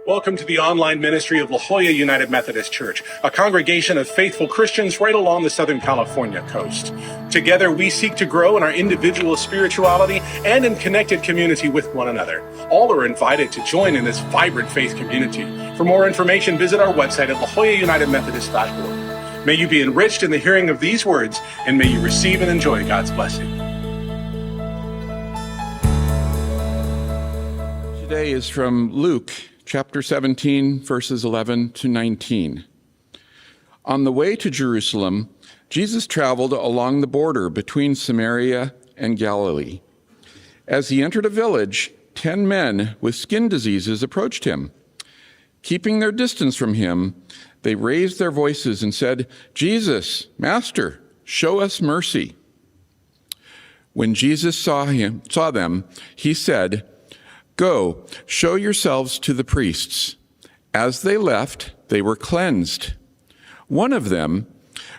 Welcome to the online ministry of La Jolla United Methodist Church, a congregation of faithful Christians right along the Southern California coast. Together, we seek to grow in our individual spirituality and in connected community with one another. All are invited to join in this vibrant faith community. For more information, visit our website at lajollaunitedmethodist.org. May you be enriched in the hearing of these words, and may you receive and enjoy God's blessing. Today is from Luke chapter 17, verses 11 to 19. On the way to Jerusalem, Jesus traveled along the border between Samaria and Galilee. As he entered a village, 10 men with skin diseases approached him. Keeping their distance from him, they raised their voices and said, "Jesus, Master, show us mercy." When Jesus saw them, he said, "Go, show yourselves to the priests." As they left, they were cleansed. One of them,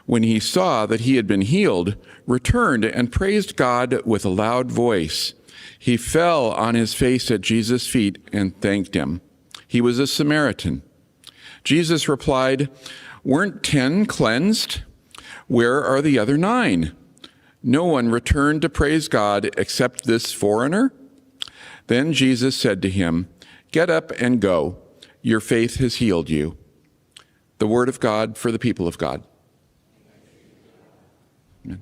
when he saw that he had been healed, returned and praised God with a loud voice. He fell on his face at Jesus' feet and thanked him. He was a Samaritan. Jesus replied, "Weren't 10 cleansed? Where are the other 9? No one returned to praise God except this foreigner?" Then Jesus said to him, "Get up and go. Your faith has healed you." The word of God for the people of God. Amen.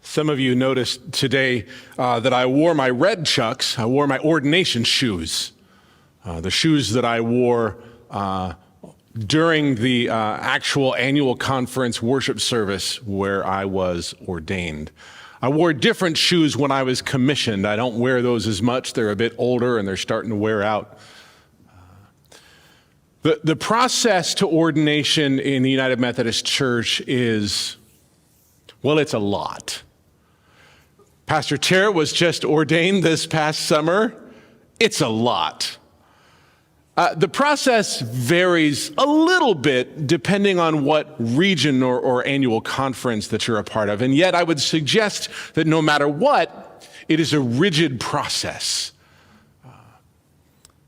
Some of you noticed today that I wore my red chucks. I wore my ordination shoes, the shoes that I wore during the actual annual conference worship service where I was ordained. I wore different shoes when I was commissioned. I don't wear those as much. They're a bit older and they're starting to wear out. The process to ordination in the United Methodist Church is, well, it's a lot. Pastor Tara was just ordained this past summer. It's a lot. The process varies a little bit depending on what region or annual conference that you're a part of. And yet I would suggest that no matter what, it is a rigid process.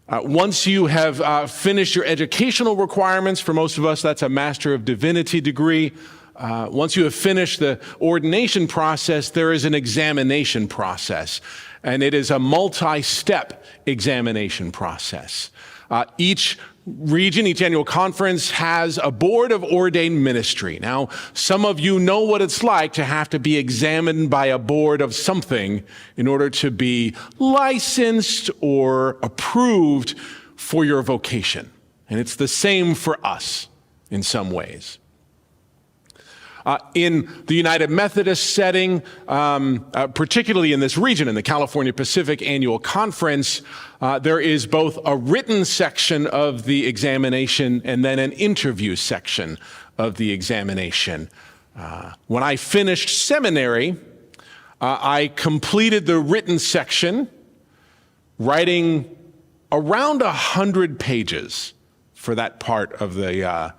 Once you have finished your educational requirements, for most of us that's a Master of Divinity degree. Once you have finished the ordination process, there is an examination process, and it is a multi-step examination process. Each region, each annual conference has a board of ordained ministry. Now, some of you know what it's like to have to be examined by a board of something in order to be licensed or approved for your vocation. And it's the same for us in some ways. In the United Methodist setting, particularly in this region, in the California Pacific Annual Conference, there is both a written section of the examination and then an interview section of the examination. When I finished seminary, I completed the written section, writing around 100 pages for that part of the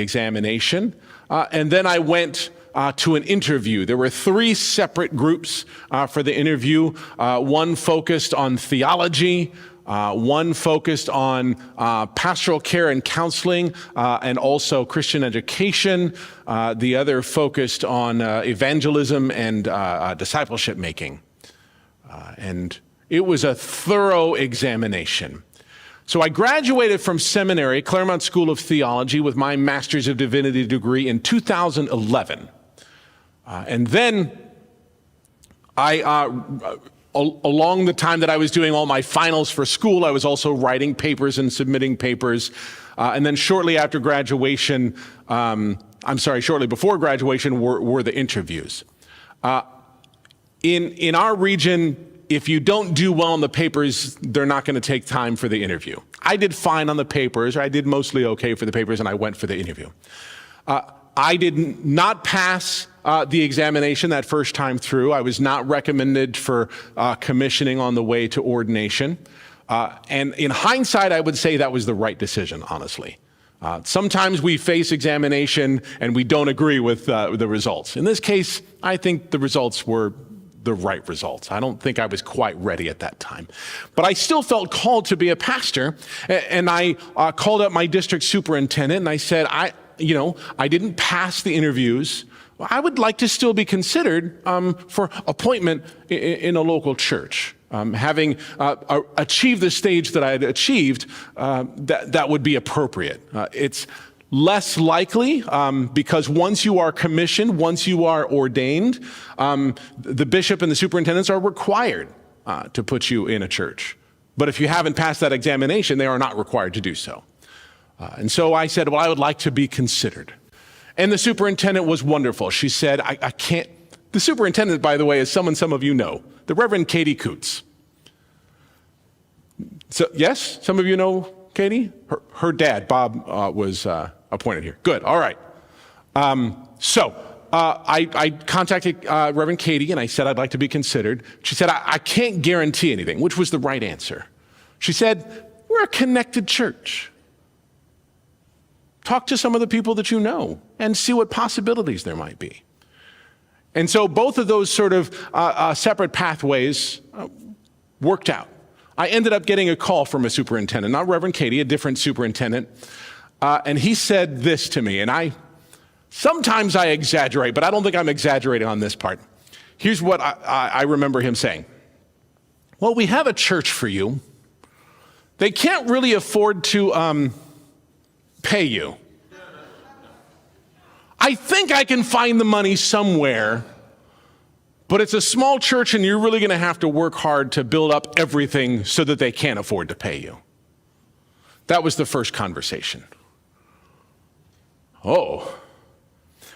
examination, and then I went to an interview. There were 3 separate groups for the interview. One focused on theology, one focused on pastoral care and counseling, and also Christian education. The other focused on evangelism and discipleship making. And it was a thorough examination. So I graduated from seminary, Claremont School of Theology, with my Master's of Divinity degree in 2011. And then along the time that I was doing all my finals for school, I was also writing papers and submitting papers. And then shortly after graduation, shortly before graduation were the interviews. In our region, if you don't do well on the papers, they're not going to take time for the interview. I did fine on the papers, or I did mostly okay for the papers, and I went for the interview. I did not pass the examination that first time through. I was not recommended for commissioning on the way to ordination. And in hindsight, I would say that was the right decision, honestly. Sometimes we face examination and we don't agree with the results. In this case, I think the results were the right results. I don't think I was quite ready at that time. But I still felt called to be a pastor, and I called up my district superintendent and I said, I didn't pass the interviews. I would like to still be considered for appointment in a local church. Having achieved the stage that I had achieved, that would be appropriate. It's less likely because once you are commissioned, once you are ordained, the bishop and the superintendents are required to put you in a church. But if you haven't passed that examination, they are not required to do so. And so I said, well, I would like to be considered. And the superintendent was wonderful. She said, I can't. The superintendent, by the way, is someone some of you know, the Reverend Katie Coots. So, yes, some of you know Katie? Her dad, Bob, was appointed here. Good, all right. I contacted Reverend Katie and I said I'd like to be considered. She said, I can't guarantee anything, which was the right answer. She said, we're a connected church. Talk to some of the people that you know and see what possibilities there might be. And so both of those sort of separate pathways worked out. I ended up getting a call from a superintendent, not Reverend Katie, a different superintendent. And he said this to me, and sometimes I exaggerate, but I don't think I'm exaggerating on this part. Here's what I remember him saying. Well, we have a church for you. They can't really afford to pay you. I think I can find the money somewhere, but it's a small church and you're really going to have to work hard to build up everything so that they can't afford to pay you. That was the first conversation. Oh.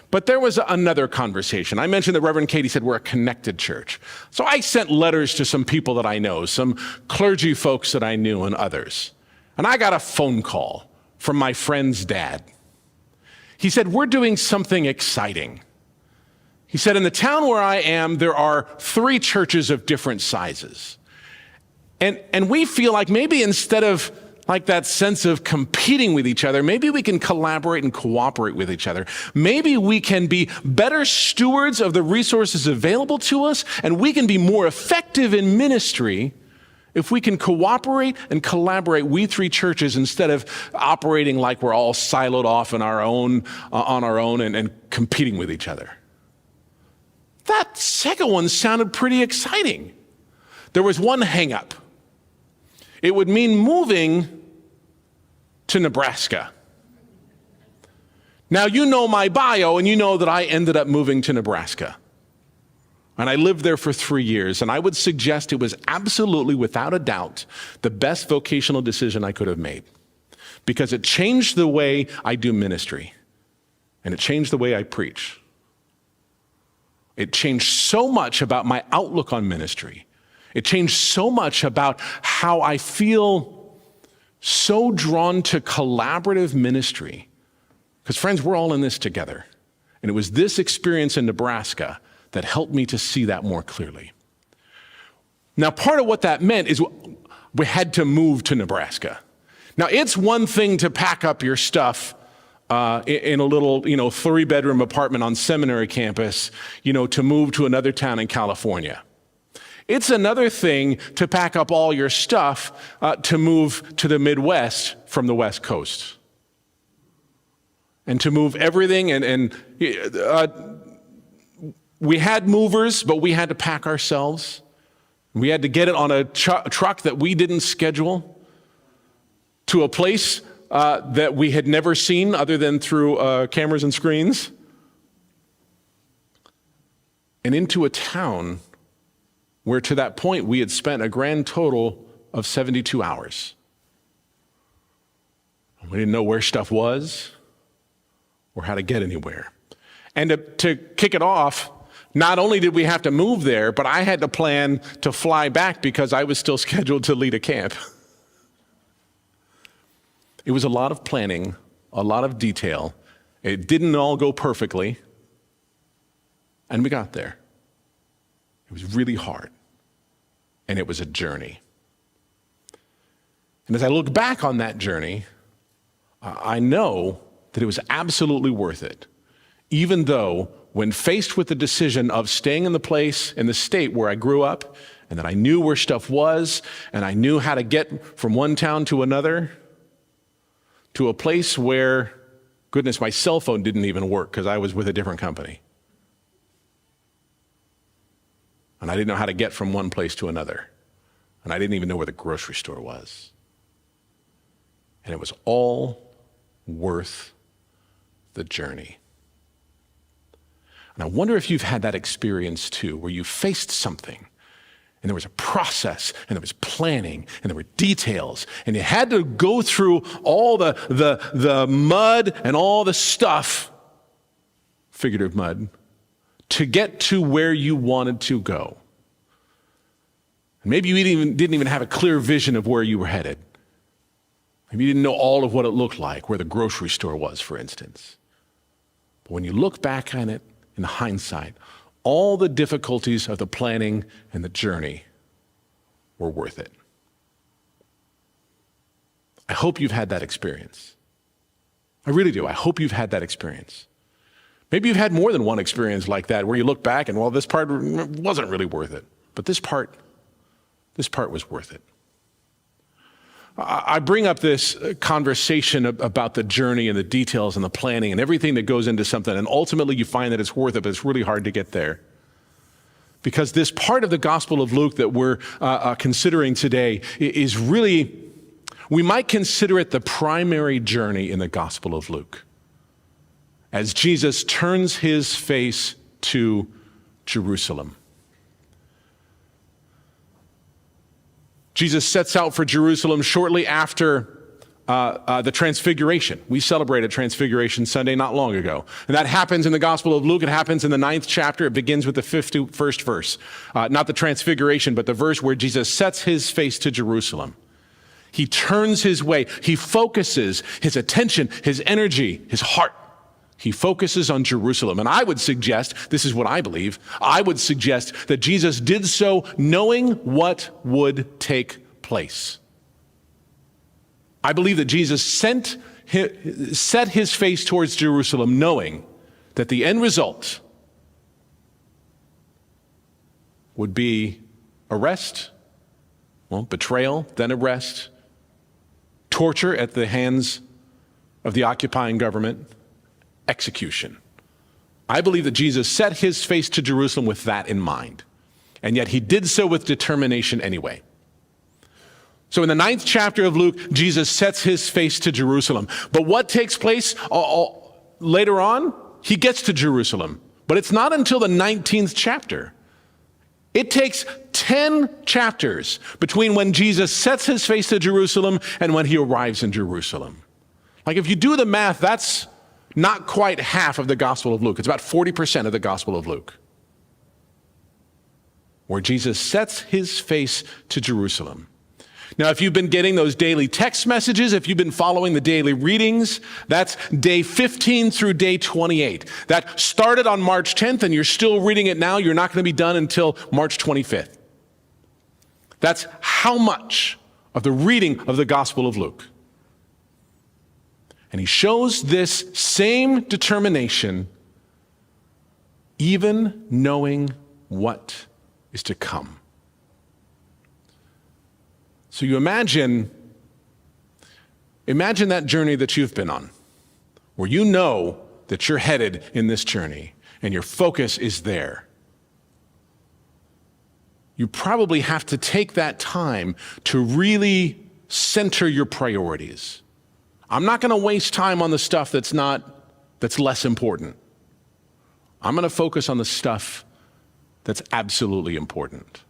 But there was another conversation. I mentioned that Reverend Katie said we're a connected church. So I sent letters to some people that I know, some clergy folks that I knew and others. And I got a phone call from my friend's dad. He said, we're doing something exciting. He said, in the town where I am, there are 3 churches of different sizes. And we feel like maybe instead of like that sense of competing with each other, maybe we can collaborate and cooperate with each other. Maybe we can be better stewards of the resources available to us, and we can be more effective in ministry if we can cooperate and collaborate, we 3 churches, instead of operating like we're all siloed off on our own and competing with each other. That second one sounded pretty exciting. There was one hang-up. It would mean moving to Nebraska. Now, you know my bio, and you know that I ended up moving to Nebraska. And I lived there for 3 years, and I would suggest it was absolutely, without a doubt, the best vocational decision I could have made. Because it changed the way I do ministry, and it changed the way I preach. It changed so much about my outlook on ministry. It changed so much about how I feel so drawn to collaborative ministry. Because friends, we're all in this together. And it was this experience in Nebraska that helped me to see that more clearly. Now, part of what that meant is we had to move to Nebraska. Now, it's one thing to pack up your stuff in a little, 3-bedroom apartment on seminary campus, to move to another town in California. It's another thing to pack up all your stuff to move to the Midwest from the West Coast. And to move everything, and we had movers, but we had to pack ourselves. We had to get it on a truck that we didn't schedule to a place that we had never seen other than through cameras and screens, and into a town where to that point we had spent a grand total of 72 hours. We didn't know where stuff was or how to get anywhere. And to kick it off, not only did we have to move there, but I had to plan to fly back because I was still scheduled to lead a camp. It was a lot of planning, a lot of detail. It didn't all go perfectly, and we got there. It was really hard, and it was a journey. And as I look back on that journey, I know that it was absolutely worth it, even though when faced with the decision of staying in the place, in the state where I grew up, and that I knew where stuff was, and I knew how to get from one town to another, to a place where, goodness, my cell phone didn't even work because I was with a different company. And I didn't know how to get from one place to another. And I didn't even know where the grocery store was. And it was all worth the journey. And I wonder if you've had that experience too, where you faced something and there was a process and there was planning and there were details and you had to go through all the mud and all the stuff, figurative mud, to get to where you wanted to go. And maybe you didn't even have a clear vision of where you were headed. Maybe you didn't know all of what it looked like, where the grocery store was, for instance. But when you look back on it in hindsight, all the difficulties of the planning and the journey were worth it. I hope you've had that experience. I really do. I hope you've had that experience. Maybe you've had more than one experience like that where you look back and, well, this part wasn't really worth it. But this part was worth it. I bring up this conversation about the journey and the details and the planning and everything that goes into something, and ultimately you find that it's worth it, but it's really hard to get there. Because this part of the Gospel of Luke that we're considering today is really, we might consider it the primary journey in the Gospel of Luke, as Jesus turns his face to Jerusalem. Jesus sets out for Jerusalem shortly after the Transfiguration. We celebrated Transfiguration Sunday not long ago. And that happens in the Gospel of Luke. It happens in the 9th chapter. It begins with the 51st verse. Not the Transfiguration, but the verse where Jesus sets his face to Jerusalem. He turns his way. He focuses his attention, his energy, his heart. He focuses on Jerusalem. And I would suggest, this is what I believe, I would suggest that Jesus did so knowing what would take place. I believe that Jesus set his face towards Jerusalem knowing that the end result would be arrest, betrayal, then arrest, torture at the hands of the occupying government, execution. I believe that Jesus set his face to Jerusalem with that in mind, and yet he did so with determination anyway. So in the 9th chapter of Luke, Jesus sets his face to Jerusalem. But what takes place later on? He gets to Jerusalem, but it's not until the 19th chapter. It takes 10 chapters between when Jesus sets his face to Jerusalem and when he arrives in Jerusalem. Like if you do the math, that's not quite half of the Gospel of Luke. It's about 40% of the Gospel of Luke, where Jesus sets his face to Jerusalem. Now, if you've been getting those daily text messages, if you've been following the daily readings, that's day 15 through day 28. That started on March 10th, and you're still reading it now. You're not going to be done until March 25th. That's how much of the reading of the Gospel of Luke. And he shows this same determination, even knowing what is to come. So you imagine that journey that you've been on, where you know that you're headed in this journey and your focus is there. You probably have to take that time to really center your priorities. I'm not going to waste time on the stuff that's less important. I'm going to focus on the stuff that's absolutely important.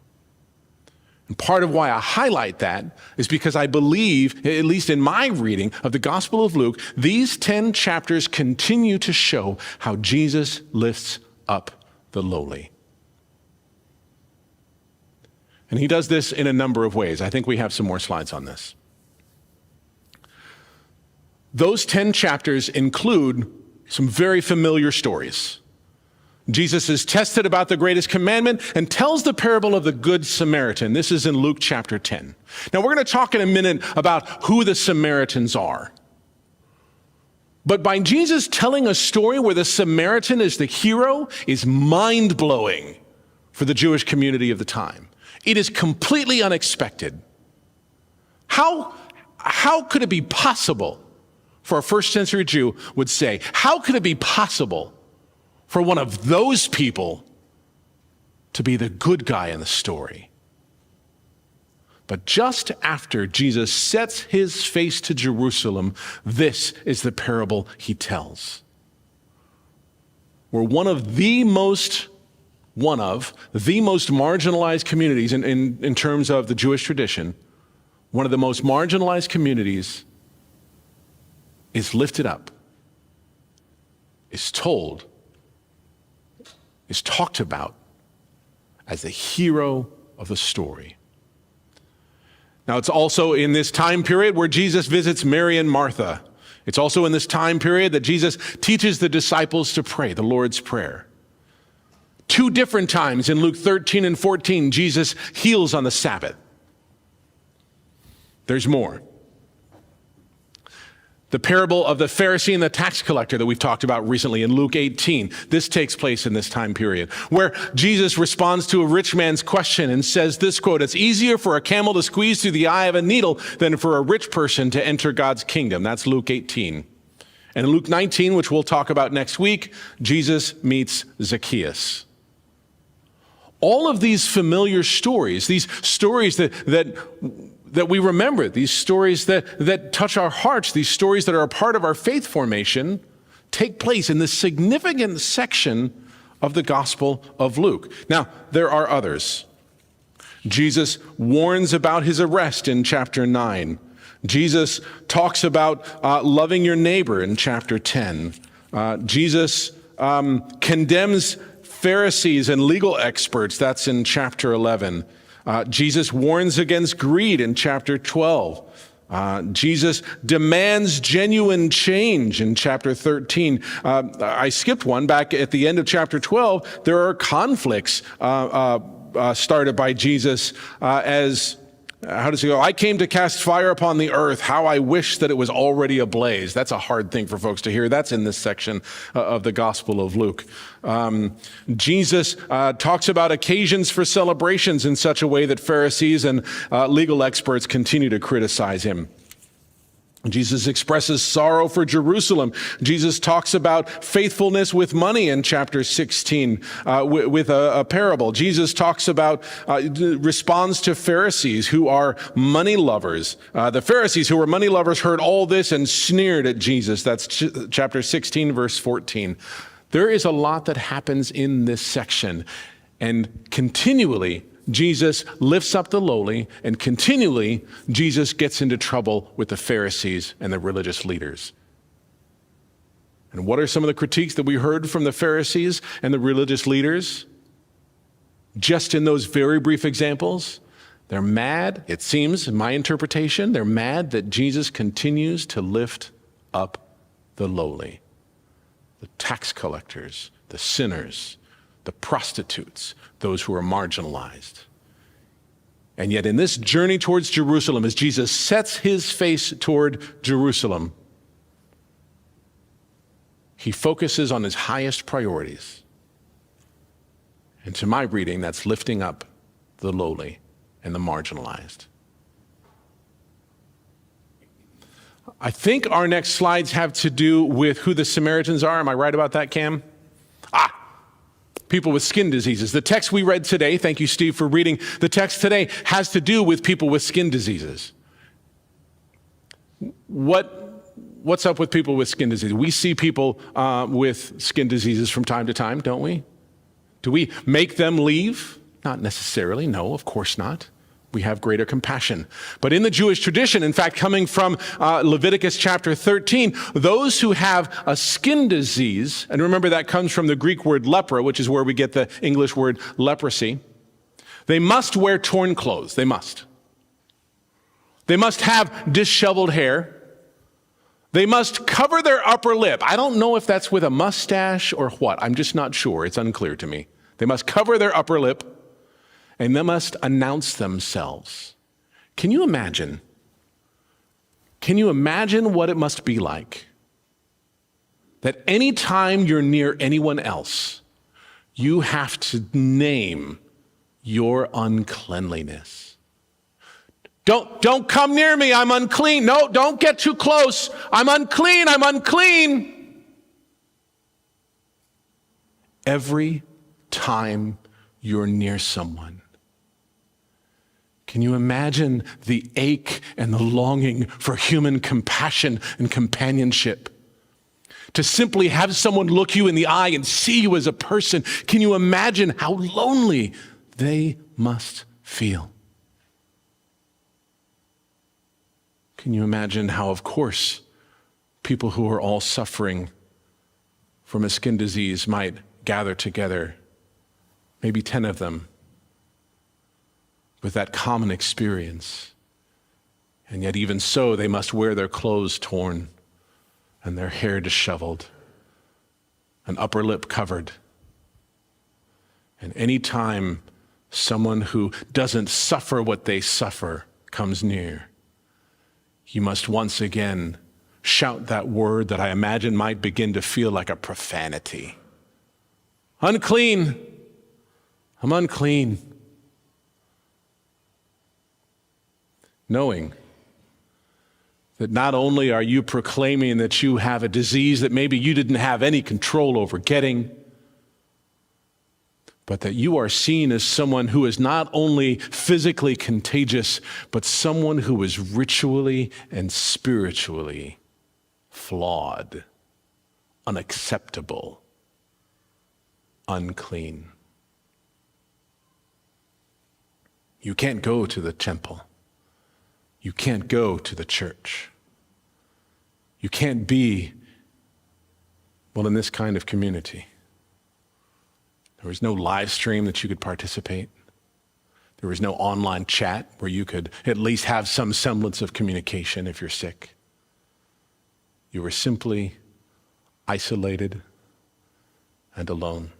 And part of why I highlight that is because I believe, at least in my reading of the Gospel of Luke, these 10 chapters continue to show how Jesus lifts up the lowly. And he does this in a number of ways. I think we have some more slides on this. Those 10 chapters include some very familiar stories. Jesus is tested about the greatest commandment and tells the parable of the Good Samaritan. This is in Luke chapter 10. Now, we're going to talk in a minute about who the Samaritans are. But by Jesus telling a story where the Samaritan is the hero is mind-blowing for the Jewish community of the time. It is completely unexpected. How could it be possible for a first century Jew would say, how could it be possible for one of those people to be the good guy in the story? But just after Jesus sets his face to Jerusalem, this is the parable he tells. Where one of the most marginalized communities in terms of the Jewish tradition, one of the most marginalized communities is lifted up, is told, is talked about as the hero of the story. Now, it's also in this time period where Jesus visits Mary and Martha. It's also in this time period that Jesus teaches the disciples to pray, the Lord's Prayer. 2 different times in Luke 13 and 14, Jesus heals on the Sabbath. There's more. The parable of the Pharisee and the tax collector that we've talked about recently in Luke 18. This takes place in this time period, where Jesus responds to a rich man's question and says this quote, "It's easier for a camel to squeeze through the eye of a needle than for a rich person to enter God's kingdom." That's Luke 18. And in Luke 19, which we'll talk about next week, Jesus meets Zacchaeus. All of these familiar stories, these stories that we remember, these stories that touch our hearts, these stories that are a part of our faith formation, take place in this significant section of the Gospel of Luke. Now, there are others. Jesus warns about his arrest in chapter 9. Jesus talks about loving your neighbor in chapter 10. Jesus condemns Pharisees and legal experts. That's in chapter 11. Jesus warns against greed in chapter 12. Jesus demands genuine change in chapter 13. I skipped one. Back at the end of chapter 12, there are conflicts started by Jesus as, how does he go? "I came to cast fire upon the earth. How I wish that it was already ablaze." That's a hard thing for folks to hear. That's in this section of the Gospel of Luke. Jesus talks about occasions for celebrations in such a way that Pharisees and legal experts continue to criticize him. Jesus expresses sorrow for Jerusalem. Jesus talks about faithfulness with money in chapter 16 with a parable. Jesus talks about, responds to Pharisees who are money lovers. The Pharisees who were money lovers heard all this and sneered at Jesus. That's chapter 16, verse 14. There is a lot that happens in this section, and continually Jesus lifts up the lowly, and continually Jesus gets into trouble with the Pharisees and the religious leaders. And what are some of the critiques that we heard from the Pharisees and the religious leaders? Just in those very brief examples, They're mad, it seems, in my interpretation, they're mad that Jesus continues to lift up the lowly, the tax collectors, the sinners, the prostitutes, those who are marginalized. And yet in this journey towards Jerusalem, as Jesus sets his face toward Jerusalem, he focuses on his highest priorities. And to my reading, that's lifting up the lowly and the marginalized. I think our next slides have to do with who the Samaritans are. Am I right about that, Cam? People with skin diseases. The text we read today, thank you, Steve, for reading. The text today has to do with people with skin diseases. What's up with people with skin diseases? We see people with skin diseases from time to time, don't we? Do we make them leave? Not necessarily. No, of course not. We have greater compassion. But in the Jewish tradition, in fact, coming from Leviticus chapter 13, those who have a skin disease, and remember that comes from the Greek word lepra, which is where we get the English word leprosy, they must wear torn clothes. They must. They must have disheveled hair. They must cover their upper lip. I don't know if that's with a mustache or what. I'm just not sure. It's unclear to me. They must cover their upper lip, and they must announce themselves. Can you imagine? Can you imagine what it must be like that any time you're near anyone else, you have to name your uncleanliness? Don't come near me, I'm unclean. No, don't get too close. I'm unclean, I'm unclean. Every time you're near someone, can you imagine the ache and the longing for human compassion and companionship? To simply have someone look you in the eye and see you as a person, can you imagine how lonely they must feel? Can you imagine how, of course, people who are all suffering from a skin disease might gather together, maybe 10 of them, with that common experience. And yet even so, they must wear their clothes torn and their hair disheveled, an upper lip covered. And any time someone who doesn't suffer what they suffer comes near, you must once again shout that word that I imagine might begin to feel like a profanity. Unclean. I'm unclean. Knowing that not only are you proclaiming that you have a disease that maybe you didn't have any control over getting, but that you are seen as someone who is not only physically contagious, but someone who is ritually and spiritually flawed, unacceptable, unclean. You can't go to the temple. You can't go to the church. You can't be, well, in this kind of community. There was no live stream that you could participate. There was no online chat where you could at least have some semblance of communication if you're sick. You were simply isolated and alone.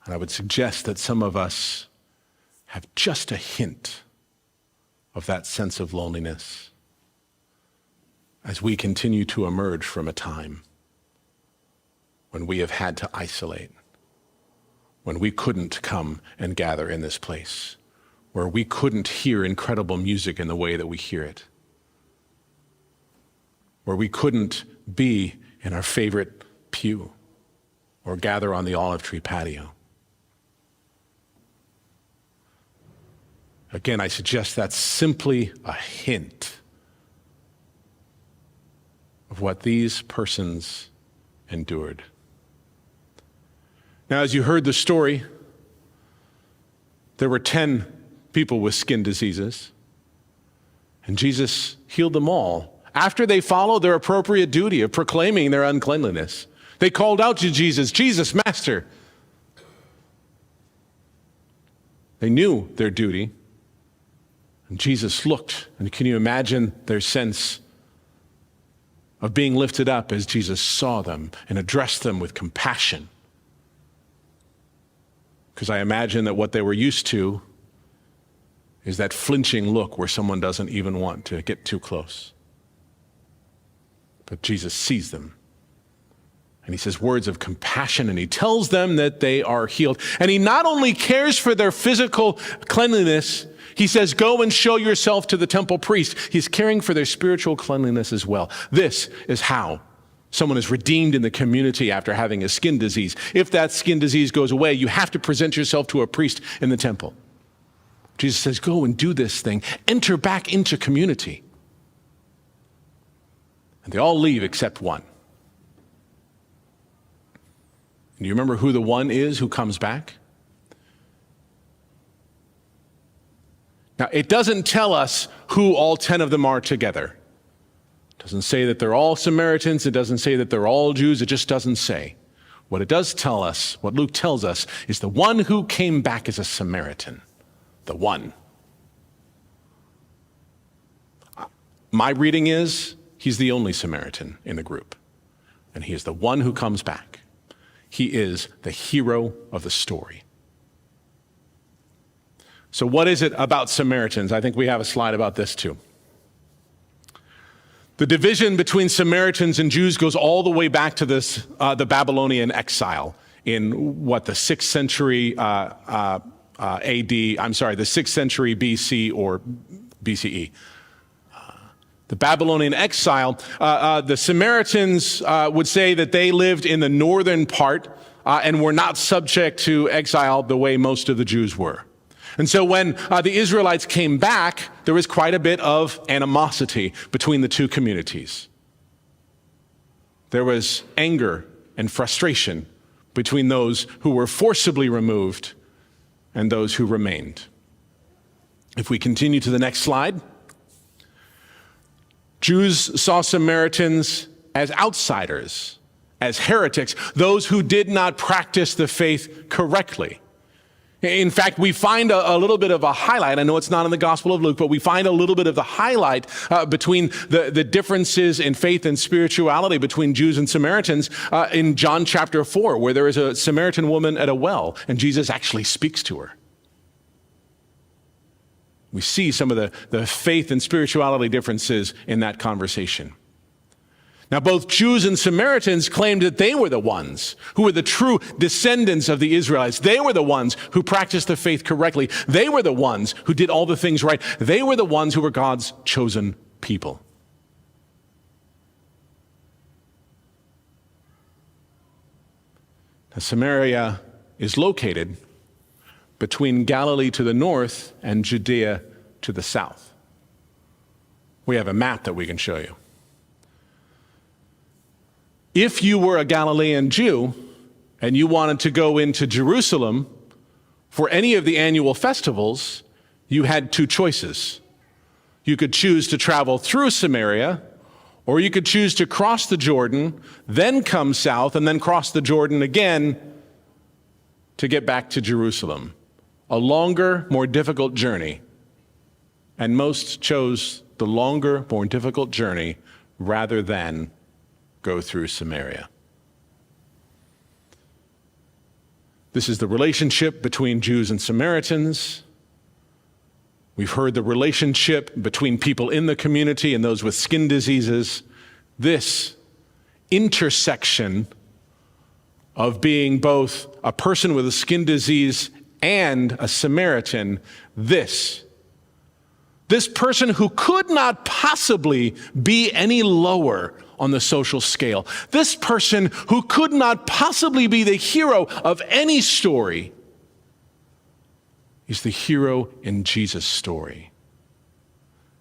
And I would suggest that some of us have just a hint of that sense of loneliness as we continue to emerge from a time when we have had to isolate, when we couldn't come and gather in this place, where we couldn't hear incredible music in the way that we hear it, where we couldn't be in our favorite pew or gather on the olive tree patio. Again, I suggest that's simply a hint of what these persons endured. Now, as you heard the story, there were 10 people with skin diseases, and Jesus healed them all after they followed their appropriate duty of proclaiming their uncleanliness. They called out to Jesus, "Jesus, Master." They knew their duty. And Jesus looked, and can you imagine their sense of being lifted up as Jesus saw them and addressed them with compassion? Because I imagine that what they were used to is that flinching look where someone doesn't even want to get too close. But Jesus sees them. And he says words of compassion, and he tells them that they are healed. And he not only cares for their physical cleanliness, he says, go and show yourself to the temple priest. He's caring for their spiritual cleanliness as well. This is how someone is redeemed in the community after having a skin disease. If that skin disease goes away, you have to present yourself to a priest in the temple. Jesus says, go and do this thing. Enter back into community. And they all leave except one. And do you remember who the one is who comes back? Now, it doesn't tell us who all 10 of them are together. It doesn't say that they're all Samaritans. It doesn't say that they're all Jews. It just doesn't say. What it does tell us, what Luke tells us, is the one who came back is a Samaritan. The one. My reading is he's the only Samaritan in the group. And he is the one who comes back. He is the hero of the story. So what is it about Samaritans? I think we have a slide about this too. The division between Samaritans and Jews goes all the way back to the Babylonian exile in the 6th century the 6th century BC or BCE. The Babylonian exile, the Samaritans would say that they lived in the northern part and were not subject to exile the way most of the Jews were. And so when the Israelites came back, there was quite a bit of animosity between the two communities. There was anger and frustration between those who were forcibly removed and those who remained. If we continue to the next slide, Jews saw Samaritans as outsiders, as heretics, those who did not practice the faith correctly. In fact, we find a little bit of a highlight. I know it's not in the Gospel of Luke, but we find a little bit of the highlight between the differences in faith and spirituality between Jews and Samaritans in John chapter 4, where there is a Samaritan woman at a well, and Jesus actually speaks to her. We see some of the faith and spirituality differences in that conversation. Now, both Jews and Samaritans claimed that they were the ones who were the true descendants of the Israelites. They were the ones who practiced the faith correctly. They were the ones who did all the things right. They were the ones who were God's chosen people. Now, Samaria is located between Galilee to the north and Judea to the south. We have a map that we can show you. If you were a Galilean Jew and you wanted to go into Jerusalem for any of the annual festivals, you had two choices. You could choose to travel through Samaria, or you could choose to cross the Jordan, then come south, and then cross the Jordan again to get back to Jerusalem. A longer, more difficult journey. And most chose the longer, more difficult journey rather than go through Samaria. This is the relationship between Jews and Samaritans. We've heard the relationship between people in the community and those with skin diseases. This intersection of being both a person with a skin disease and a Samaritan, this person who could not possibly be any lower on the social scale, this person who could not possibly be the hero of any story, is the hero in Jesus' story.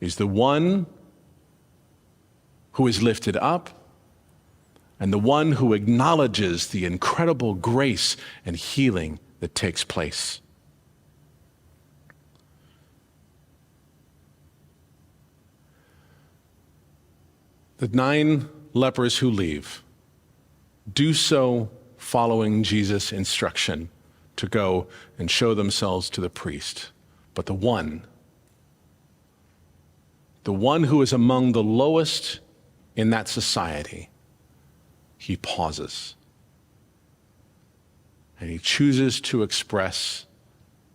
He's the one who is lifted up and the one who acknowledges the incredible grace and healing that takes place. The 9 lepers who leave do so following Jesus' instruction to go and show themselves to the priest. But the one who is among the lowest in that society, he pauses. And he chooses to express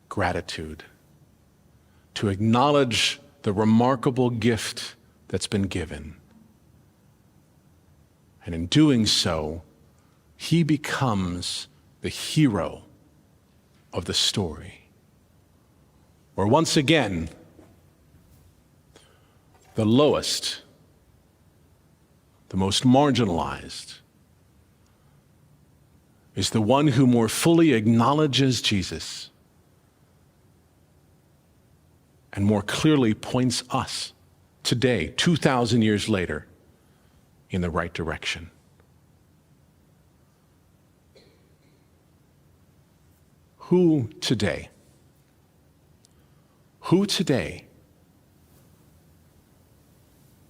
gratitude, to acknowledge the remarkable gift that's been given. And in doing so, he becomes the hero of the story. Where once again, the lowest, the most marginalized, is the one who more fully acknowledges Jesus and more clearly points us today, 2,000 years later, in the right direction. Who today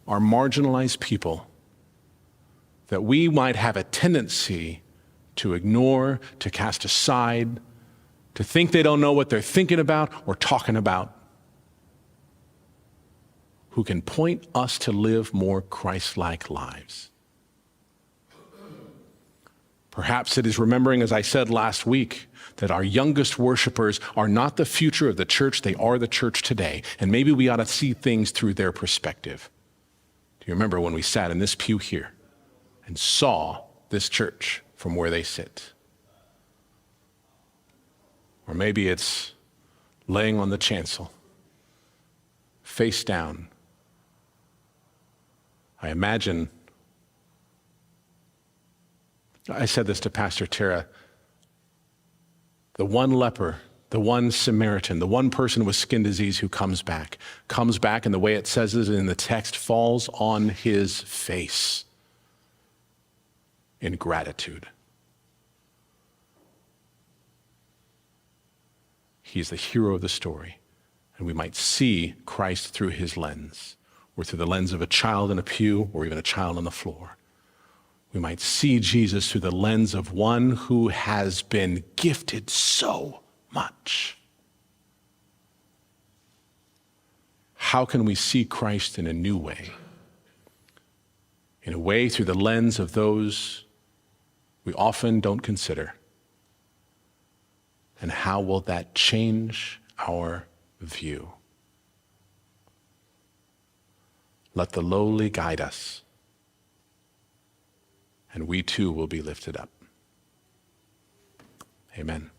are marginalized people that we might have a tendency to ignore, to cast aside, to think they don't know what they're thinking about or talking about, who can point us to live more Christ-like lives? Perhaps it is remembering, as I said last week, that our youngest worshipers are not the future of the church, they are the church today. And maybe we ought to see things through their perspective. Do you remember when we sat in this pew here and saw this church from where they sit? Or maybe it's laying on the chancel, face down. I imagine, I said this to Pastor Tara, the one leper, the one Samaritan, the one person with skin disease who comes back, and the way it says it in the text, falls on his face in gratitude. He's the hero of the story, and we might see Christ through his lens, or through the lens of a child in a pew, or even a child on the floor. We might see Jesus through the lens of one who has been gifted so much. How can we see Christ in a new way? In a way through the lens of those we often don't consider. And how will that change our view? Let the lowly guide us, and we too will be lifted up. Amen.